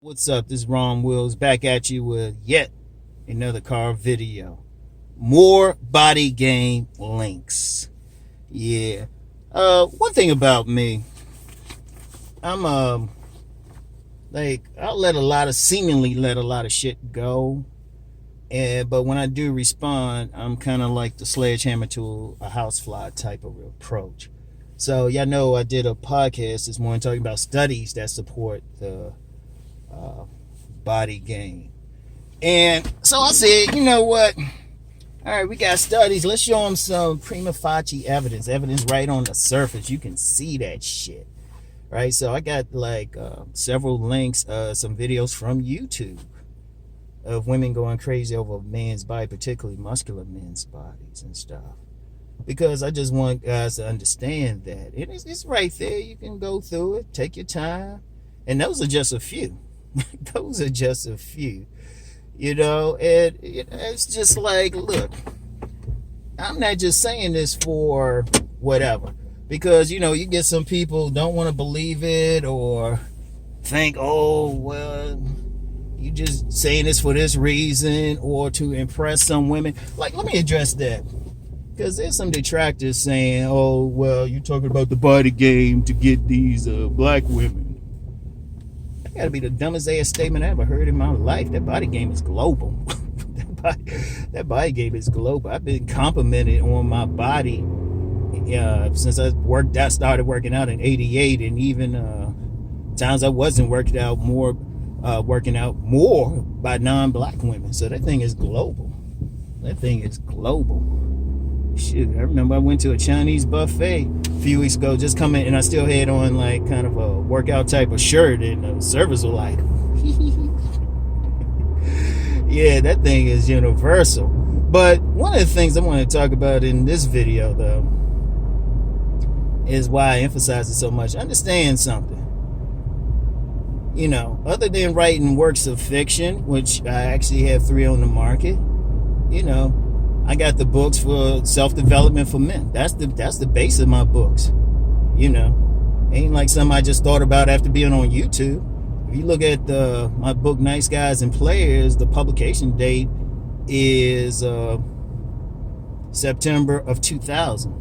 What's up? This is Rom Wills back at you with yet another car video. More body game links. Yeah. One thing about me, I'm I'll seemingly let a lot of shit go. But when I do respond, I'm kind of like the sledgehammer to a housefly type of approach. So y'all know I did a podcast this morning talking about studies that support the body game. And so I said, you know what? All right, we got studies. Let's show them some prima facie evidence right on the surface. You can see that shit, right? So I got like several links, some videos from YouTube of women going crazy over men's body, particularly muscular men's bodies and stuff. Because I just want guys to understand that it's right there. You can go through it, take your time, and those are just a few. Those are just a few, you know. And it's just like, look, I'm not just saying this for whatever, because you know you get some people don't want to believe it or think, oh well, you just saying this for this reason or to impress some women. Like, let me address that, because there's some detractors saying, oh well, you're talking about the body game to get these black women. That gotta be the dumbest ass statement I ever heard in my life. That body game is global. that body game is global. I've been complimented on my body since I started working out in '88, and even times I wasn't working out more by non-black women. So that thing is global. That thing is global. Shoot, I remember I went to a Chinese buffet a few weeks ago, just coming, and I still had on like kind of a workout type of shirt, and the servers were like, yeah, that thing is universal. But one of the things I want to talk about in this video, though, is why I emphasize it so much. Understand something. You know, other than writing works of fiction, which I actually have 3 on the market, you know, I got the books for self-development for men. That's the base of my books. You know, ain't like something I just thought about after being on YouTube. If you look at my book, Nice Guys and Players, the publication date is September of 2000.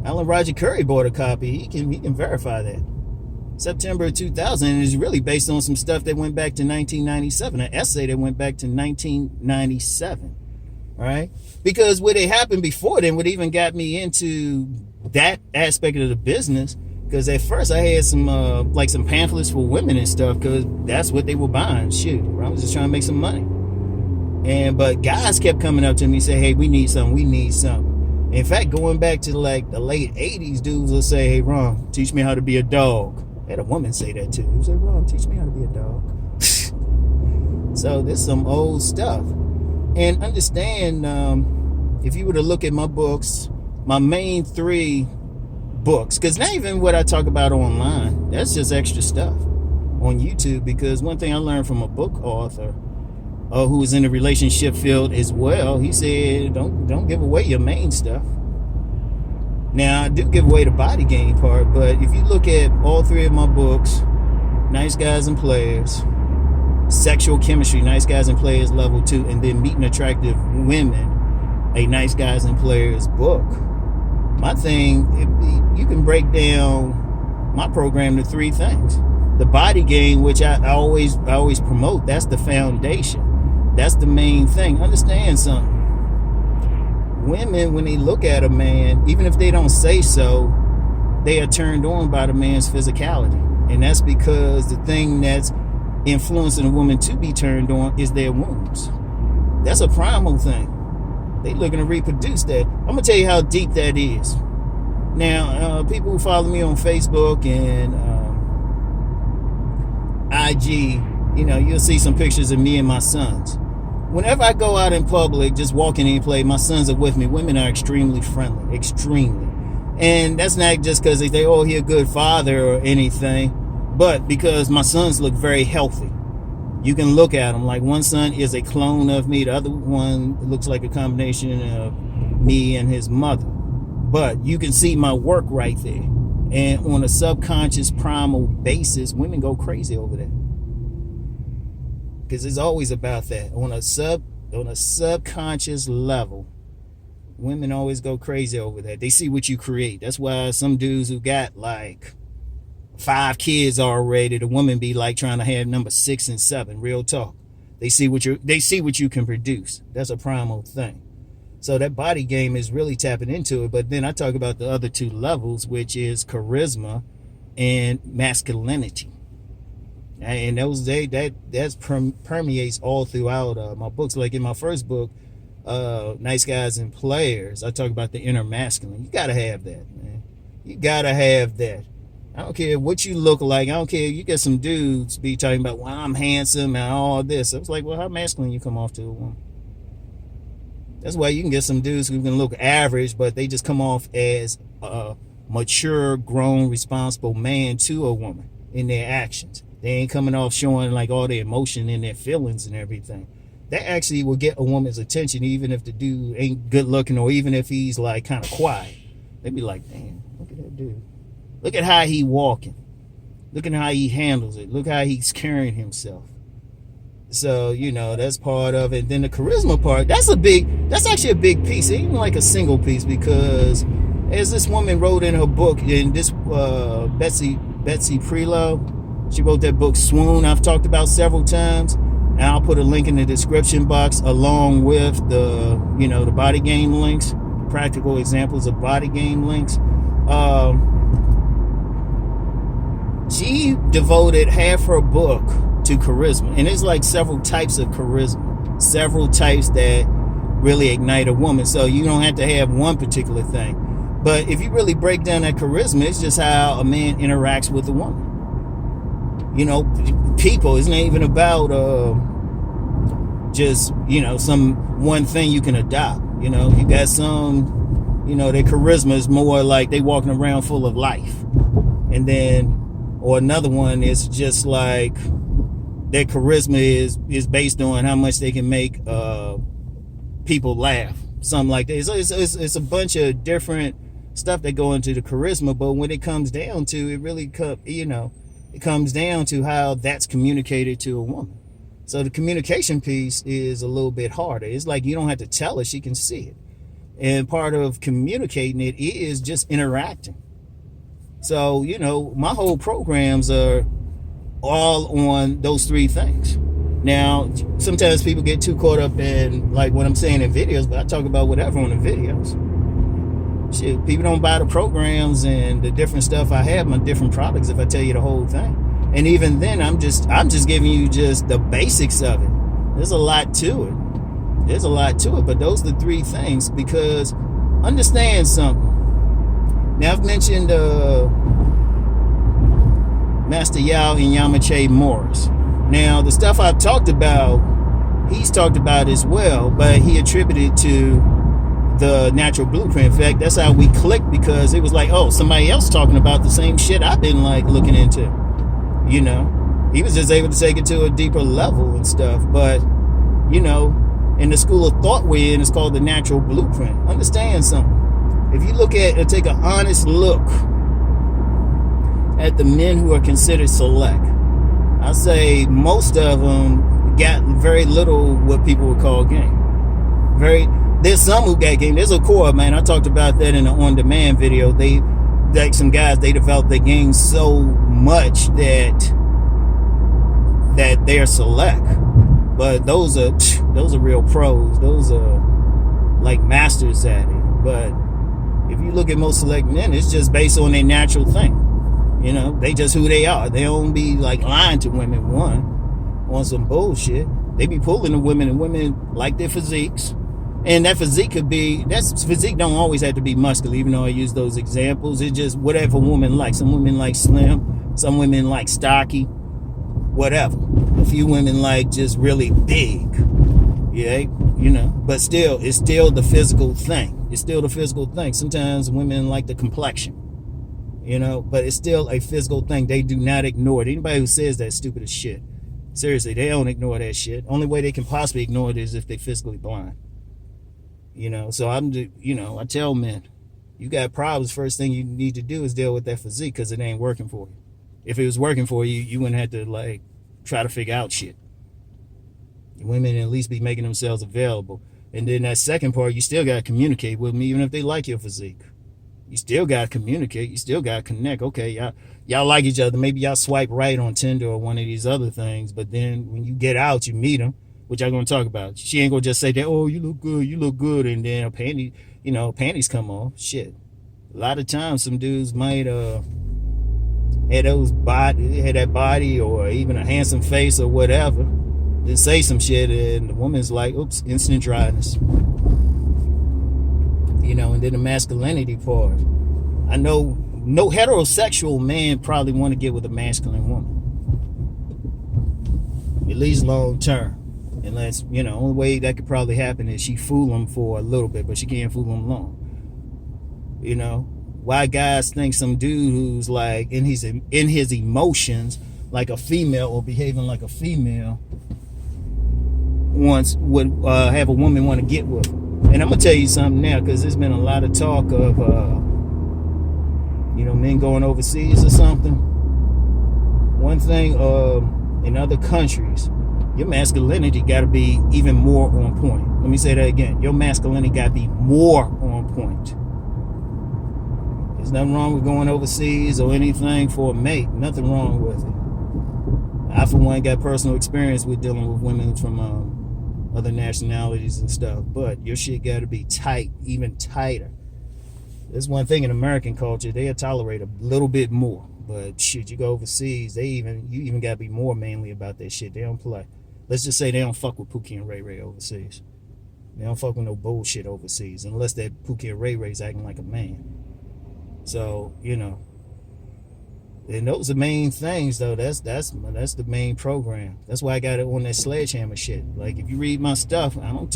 Alan Roger Curry bought a copy. He can verify that. September of 2000, and is really based on some stuff that went back to 1997, an essay that went back to 1997. Right? Because what had happened before then, what even got me into that aspect of the business, because at first I had some pamphlets for women and stuff, because that's what they were buying. Shoot, I was just trying to make some money. But guys kept coming up to me and say, hey, we need something. In fact, going back to like the late 80s, dudes will say, hey, Ron, teach me how to be a dog. I had a woman say that too. She said, Ron, teach me how to be a dog. So there's some old stuff. And understand, if you were to look at my books, my main 3 books, because not even what I talk about online, that's just extra stuff on YouTube. Because one thing I learned from a book author who was in the relationship field as well, he said, don't give away your main stuff. Now, I do give away the body game part, but if you look at all 3 of my books, Nice Guys and Players, Sexual Chemistry, Nice Guys and Players Level 2, and then Meeting Attractive Women, a Nice Guys and Players book. My thing, you can break down my program to 3 things. The body game, which I always promote, that's the foundation. That's the main thing. Understand something. Women, when they look at a man, even if they don't say so, they are turned on by the man's physicality. And that's because the thing that's influencing a woman to be turned on is their wombs. That's a primal thing. They looking to reproduce that. I'm gonna tell you how deep that is. Now, people who follow me on Facebook and IG, you know, you'll see some pictures of me and my sons. Whenever I go out in public, just walking in play, my sons are with me. Women are extremely friendly, extremely. And that's not just because they say, oh, he's a good father or anything, but because my sons look very healthy. You can look at them. Like, one son is a clone of me. The other one looks like a combination of me and his mother. But you can see my work right there. And on a subconscious primal basis, women go crazy over that. because it's always about that on a subconscious level. Women always go crazy over that. They see what you create. That's why some dudes who got like 5 kids already, the woman be like trying to have number 6 and 7. Real talk. They see what you can produce. That's a primal thing. So that body game is really tapping into it. But then I talk about the other 2 levels, which is charisma and masculinity. And that permeates all throughout my books. Like in my first book, Nice Guys and Players, I talk about the inner masculine. You gotta have that, man. You gotta have that. I don't care what you look like. I don't care. You get some dudes be talking about, well, I'm handsome and all this. I was like, well, how masculine you come off to a woman? That's why you can get some dudes who can look average, but they just come off as a mature, grown, responsible man to a woman in their actions. They ain't coming off showing like all their emotion and their feelings and everything. That actually will get a woman's attention, even if the dude ain't good looking or even if he's like kind of quiet. They be like, damn, look at that dude. Look at how he walking. Look at how he handles it. Look how he's carrying himself. So, that's part of it. Then the charisma part, that's actually a big piece. It ain't like a single piece, because as this woman wrote in her book, in this Betsy Prelow, she wrote that book Swoon, I've talked about several times, and I'll put a link in the description box along with the the body game links, practical examples of body game links. She devoted half her book to charisma, and it's like several types of charisma, several types that really ignite a woman. So you don't have to have one particular thing, but if you really break down that charisma, it's just how a man interacts with a woman. People, it's not even about just some one thing you can adopt. You got some, their charisma is more like they walking around full of life, and then or another one is just like their charisma is based on how much they can make people laugh, something like that. It's a bunch of different stuff that go into the charisma, but when it comes down to it, really it comes down to how that's communicated to a woman. So the communication piece is a little bit harder. It's like you don't have to tell her, she can see it, and part of communicating it is just interacting. So my whole programs are all on those 3 things. Now, sometimes people get too caught up in like what I'm saying in videos, but I talk about whatever on the videos. Shit, people don't buy the programs and the different stuff I have, my different products, if I tell you the whole thing. And even then, I'm just giving you just the basics of it. There's a lot to it. But those are the 3 things, because understand something. Now, I've mentioned Master Yao and Yamache Morris. Now, the stuff I've talked about, he's talked about as well, but he attributed to the natural blueprint. In fact, that's how we clicked, because it was like, oh, somebody else talking about the same shit I've been like looking into. He was just able to take it to a deeper level and stuff. But, in the school of thought we're in, it's called the natural blueprint. Understand something. If you take an honest look at the men who are considered select, I say most of them got very little what people would call game. There's some who got game. There's a core, man. I talked about that in the on-demand video. Some guys, they developed their game so much that they're select. But those are real pros. Those are like masters at it. But if you look at most select men, it's just based on their natural thing. They just who they are. They don't be like lying to women, on some bullshit. They be pulling the women, and women like their physiques. And that physique physique don't always have to be muscular, even though I use those examples. It's just whatever woman likes. Some women like slim, some women like stocky, whatever. A few women like just really big. Yeah, but still, it's still the physical thing. Sometimes women like the complexion, but it's still a physical thing. They do not ignore it. Anybody who says that's stupid as shit. Seriously, they don't ignore that shit. Only way they can possibly ignore it is if they're physically blind. So I tell men, you got problems, first thing you need to do is deal with that physique, because it ain't working for you. If it was working for you, you wouldn't have to like try to figure out shit. Women at least be making themselves available. And then that second part, you still got to communicate with them, even if they like your physique. You still got to communicate. You still got to connect. Okay, y'all like each other. Maybe y'all swipe right on Tinder or one of these other things. But then when you get out, you meet them, which I'm going to talk about. She ain't going to just say that, oh, you look good. And then panties come off. Shit. A lot of times some dudes might had that body or even a handsome face or whatever. Then say some shit and the woman's like, oops, instant dryness. And then the masculinity part. I know no heterosexual man probably want to get with a masculine woman. At least long term. Unless, only way that could probably happen is she fool him for a little bit, but she can't fool him long. Why guys think some dude who's like in his emotions like a female or behaving like a female would have a woman want to get with him. And I'm gonna tell you something now, because there's been a lot of talk of men going overseas or something. One thing in other countries, your masculinity got to be even more on point. Let me say that again. Your masculinity got to be more on point. There's nothing wrong with going overseas or anything for a mate. Nothing wrong with it. I, for one, got personal experience with dealing with women from other nationalities and stuff. But your shit got to be tight, even tighter. There's one thing in American culture, they'll tolerate a little bit more. But shit, you go overseas, you even got to be more manly about that shit. They don't play. Let's just say they don't fuck with Pookie and Ray Ray overseas. They don't fuck with no bullshit overseas, unless that Pookie and Ray Ray's acting like a man. So, and those are main things, though. That's the main program. That's why I got it on that sledgehammer shit. Like, if you read my stuff, I don't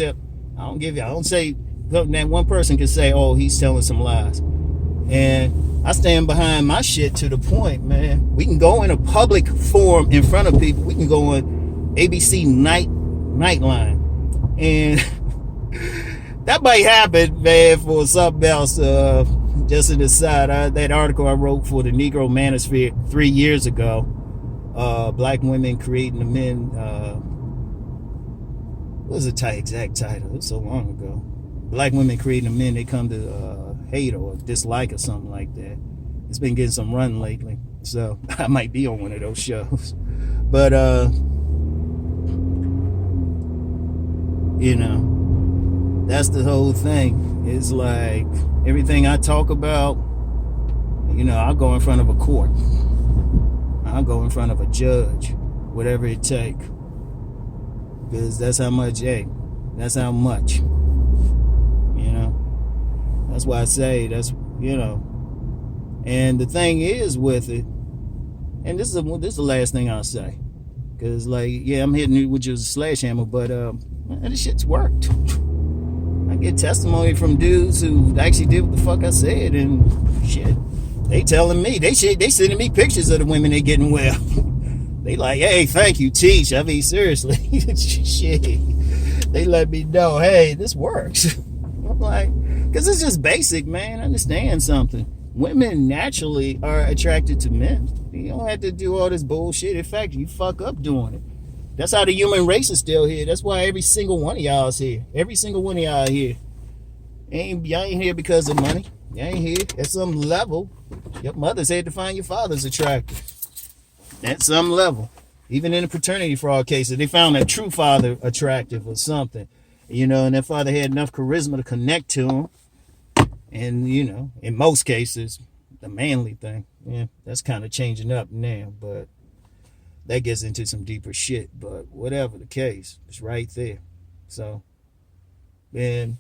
say that one person can say, oh, he's telling some lies. And I stand behind my shit to the point, man. We can go in a public forum in front of people. We can go on ABC Nightline. And that might happen, man, for something else. Just an aside, that article I wrote for the Negro Manosphere 3 years ago, black women creating the men, what was the exact title? It was so long ago. Black women creating the men they come to hate or dislike or something like that. It's been getting some run lately, so I might be on one of those shows. But, that's the whole thing. It's like everything I talk about, I'll go in front of a court. I'll go in front of a judge, whatever it takes. Because that's how much, that's how much. That's why I say that's, And the thing is with it, and this is the last thing I'll say. Because, I'm hitting you with your sledgehammer, but this shit's worked. I get testimony from dudes who actually did what the fuck I said, and shit, they telling me, they sending me pictures of the women they getting well. They like, hey, thank you, teach. I mean, seriously, shit. They let me know, hey, this works. I'm like, because it's just basic, man. Understand something. Women naturally are attracted to men. You don't have to do all this bullshit. In fact, you fuck up doing it. That's how the human race is still here. That's why every single one of y'all is here. Every single one of y'all here. Y'all ain't here because of money. Y'all ain't here at some level. Your mothers had to find your fathers attractive. At some level. Even in the paternity fraud cases, they found that true father attractive or something. And that father had enough charisma to connect to him. And, in most cases, the manly thing, that's kind of changing up now. But that gets into some deeper shit. But whatever the case, it's right there. So, and,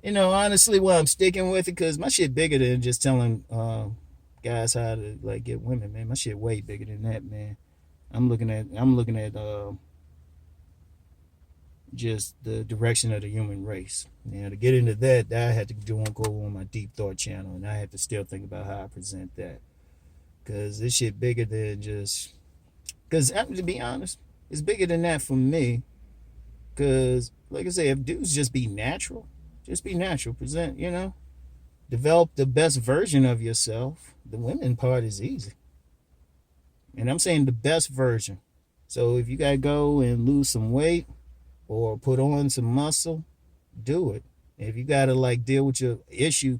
honestly, why I'm sticking with it, because my shit bigger than just telling guys how to, get women, man. My shit way bigger than that, man. I'm looking at just the direction of the human race. Now, to get into that, I had to go on my Deep Thought channel, and I had to still think about how I present that. Because this shit bigger than just... Because, to be honest, it's bigger than that for me. Because, like I say, if dudes just be natural, present, develop the best version of yourself, the women part is easy. And I'm saying the best version. So if you got to go and lose some weight, or put on some muscle, do it. If you gotta like deal with your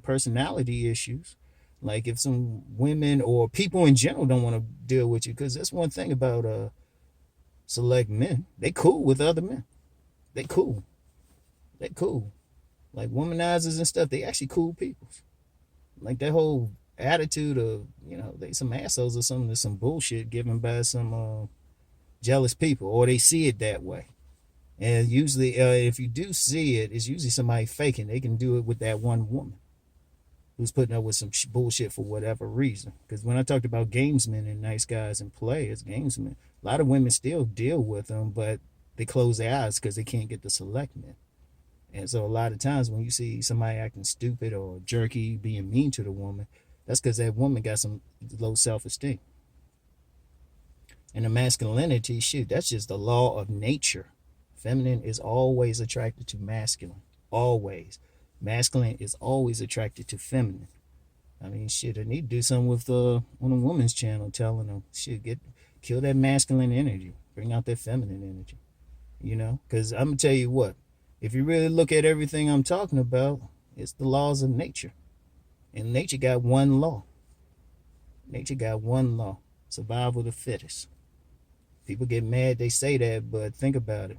personality issues, like if some women or people in general don't want to deal with you, because that's one thing about select men. They cool with other men. They cool. They cool. Like womanizers and stuff, they actually cool people. Like that whole attitude of, they some assholes or something, there's some bullshit given by some jealous people, or they see it that way. And usually, if you do see it, it's usually somebody faking. They can do it with that one woman who's putting up with some bullshit for whatever reason. Because when I talked about gamesmen and nice guys and players, gamesmen, a lot of women still deal with them, but they close their eyes because they can't get the select men. And so a lot of times when you see somebody acting stupid or jerky, being mean to the woman, that's because that woman got some low self-esteem. And the masculinity, shoot, that's just the law of nature. Feminine is always attracted to masculine. Always. Masculine is always attracted to feminine. I mean, shit, I need to do something with on a woman's channel telling them, shit, kill that masculine energy. Bring out that feminine energy. Because I'm going to tell you what, if you really look at everything I'm talking about, it's the laws of nature. And nature got one law. Nature got one law. Survival of the fittest. People get mad they say that, but think about it.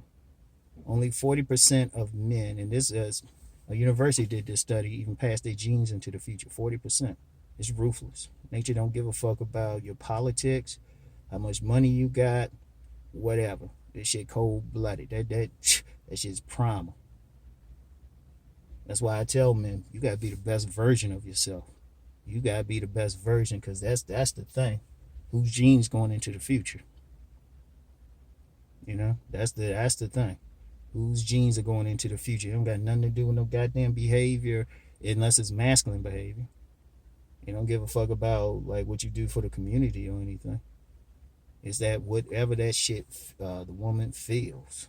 Only 40% of men, and this is a university did this study, even pass their genes into the future. 40%. It's ruthless. Nature don't give a fuck about your politics, how much money you got, whatever. This shit cold-blooded. That shit's primal. That's why I tell men, you gotta be the best version of yourself. You gotta be the best version, because that's the thing. Whose genes going into the future? That's the thing. Whose genes are going into the future? It don't got nothing to do with no goddamn behavior, unless it's masculine behavior. You don't give a fuck about like what you do for the community or anything. It's that whatever that shit the woman feels.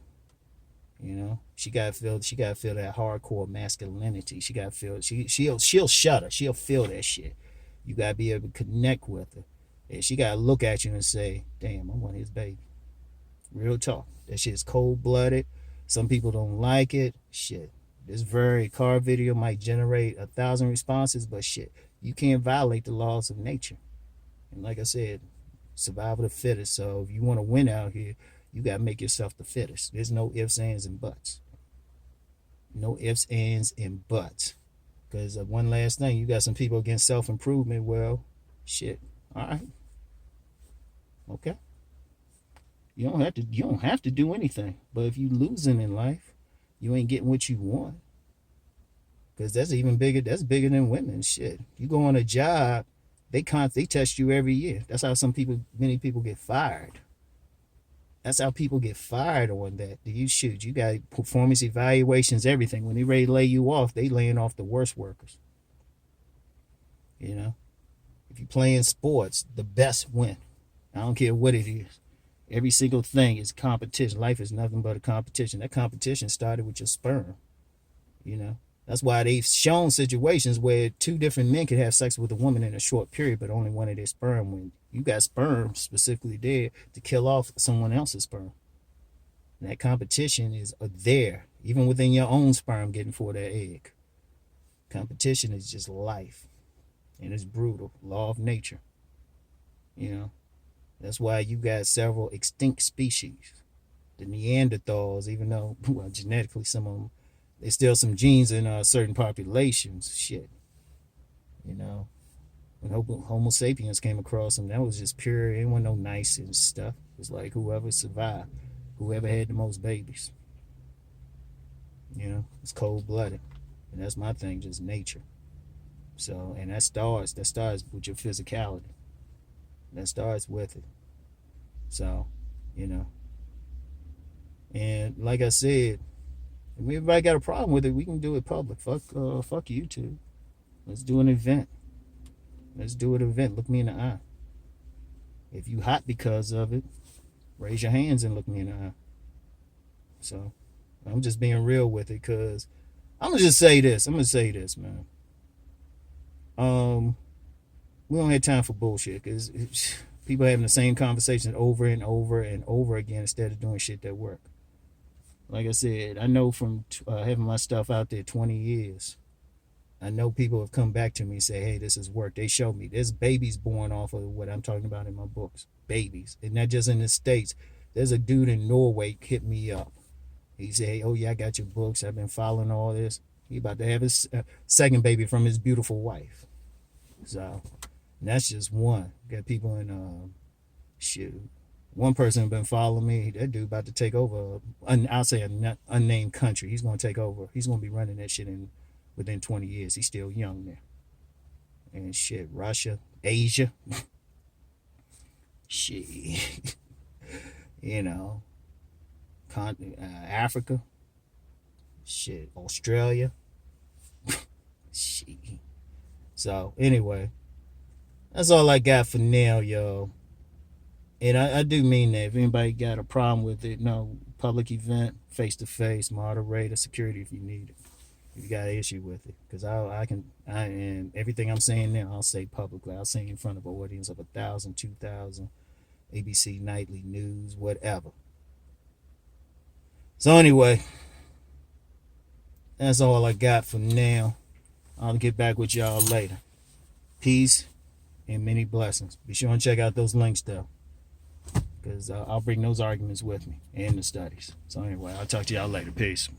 She gotta feel that hardcore masculinity. She gotta feel she'll shudder. She'll feel that shit. You gotta be able to connect with her. And she gotta look at you and say, damn, I want his baby. Real talk. That shit is cold-blooded. Some people don't like it. Shit. This very car video might generate 1,000 responses, but shit, you can't violate the laws of nature. And like I said, survival of the fittest. So if you want to win out here, you got to make yourself the fittest. There's no ifs, ands, and buts. No ifs, ands, and buts. Because one last thing, you got some people against self-improvement. Well, shit. All right. Okay. You don't have to do anything. But if you losing in life, you ain't getting what you want. Because that's even bigger. That's bigger than women. Shit. You go on a job, they test you every year. That's how many people get fired. That's how people get fired on that. You got performance evaluations, everything. When they ready to lay you off, they laying off the worst workers. If you play in sports, the best win. I don't care what it is. Every single thing is competition. Life is nothing but a competition. That competition started with your sperm. That's why they've shown situations where two different men could have sex with a woman in a short period, but only one of their sperm wins. You got sperm specifically there to kill off someone else's sperm. And that competition is there, even within your own sperm getting for that egg. Competition is just life. And it's brutal. Law of nature. That's why you got several extinct species. The Neanderthals, even though, well, genetically some of them, there's still some genes in certain populations. Shit. When Homo sapiens came across them, that was just pure, it wasn't no nice and stuff. It was like whoever survived, whoever had the most babies. It's cold-blooded. And that's my thing, just nature. So, and that starts with your physicality. That starts with it. So, and like I said, if everybody got a problem with it, we can do it public. Fuck YouTube. Let's do an event. Let's do an event. Look me in the eye. If you hot because of it, raise your hands and look me in the eye. So, I'm just being real with it, because I'm gonna just say this. Man. We don't have time for bullshit, because people having the same conversation over and over and over again instead of doing shit that work. Like I said, I know from having my stuff out there 20 years, I know people have come back to me and say, hey, this has worked. They show me there's babies born off of what I'm talking about in my books. Babies. And not just in the States. There's a dude in Norway hit me up. He said, hey, oh yeah, I got your books. I've been following all this. He about to have his second baby from his beautiful wife. So that's just one. Got people in shoot. One person been following me. That dude about to take over. I'll say an unnamed country. He's going to take over. He's going to be running that shit within 20 years. He's still young there. And shit, Russia, Asia, shit, you know, Africa, shit, Australia, shit. So anyway, that's all I got for now, yo. And I do mean that. If anybody got a problem with it, no, public event, face to face, moderator, security if you need it. If you got an issue with it, because I and everything I'm saying now, I'll say publicly. I'll say in front of an audience of 1,000, 2,000, ABC Nightly News, whatever. So anyway, that's all I got for now. I'll get back with y'all later. Peace and many blessings. Be sure and check out those links though, because I'll bring those arguments with me and the studies. So anyway, I'll talk to y'all later. Peace.